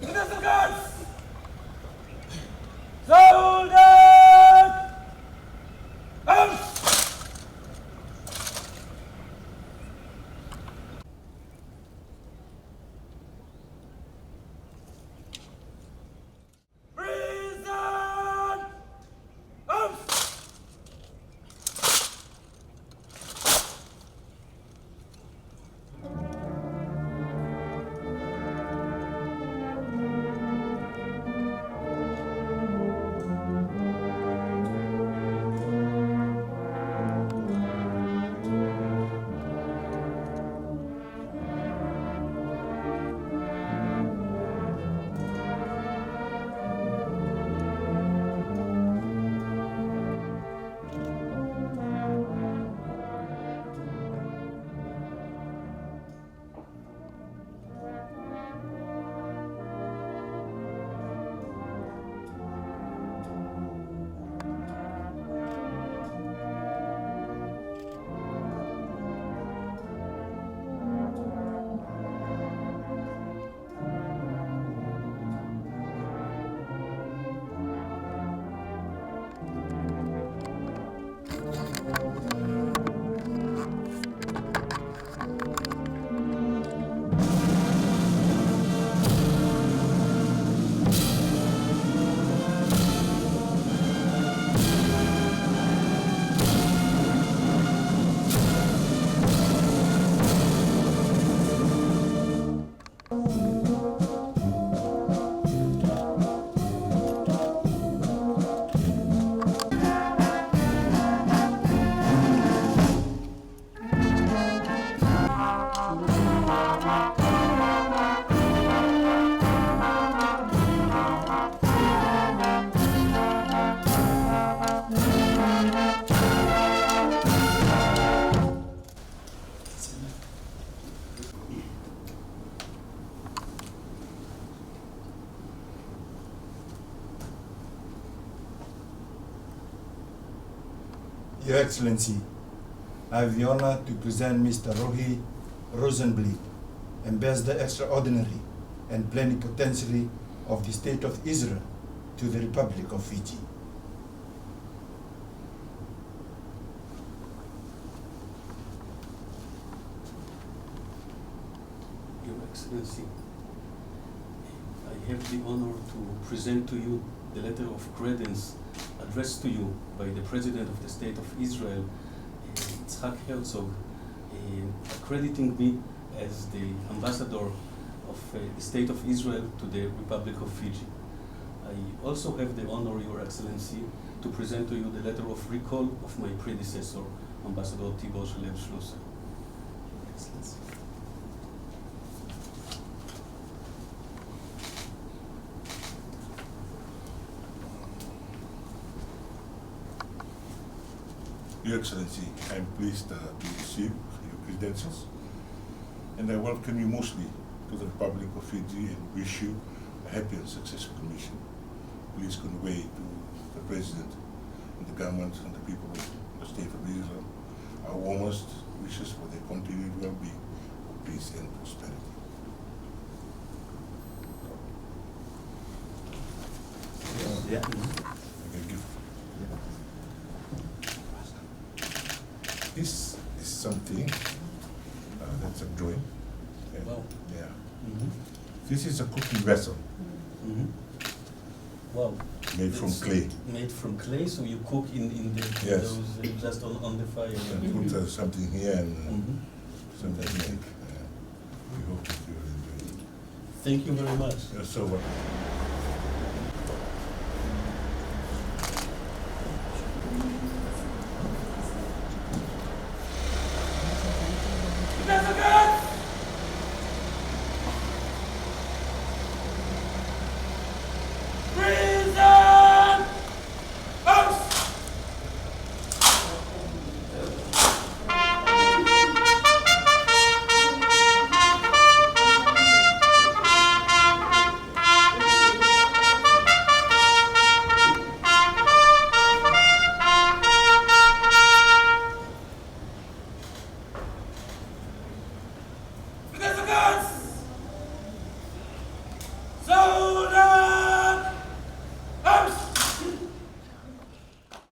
Universal Guards! Soldat! Arms! Prison! Arms! Your Excellency, I have the honor to present Mr. Rohi Rosenblit, Ambassador Extraordinary and Plenipotentiary of the State of Israel to the Republic of Fiji. Your Excellency, I have the honor to present to you the letter of credence addressed to you by the President of the State of Israel, Yitzhak Herzog, accrediting me as the ambassador of the State of Israel to the Republic of Fiji. I also have the honor, Your Excellency, to present to you the letter of recall of my predecessor, Ambassador Tibor Shalev-Schlusser. Your Excellency. Your Excellency, I am pleased to receive your credentials, and I welcome you mostly to the Republic of Fiji and wish you a happy and successful mission. Please convey to the President and the government and the people of the State of Israel our warmest wishes for their continued well-being, peace and prosperity. Yeah. I can give. This is something that's a drawing. Wow. Yeah. Mm-hmm. This is a cooking vessel Mm-hmm. Wow. made from It's clay. Made from clay, so you cook in the Yes. those just on the fire. And put something here and Mhm. something here. We hope that you will enjoy it. Thank you very much. You're so welcome.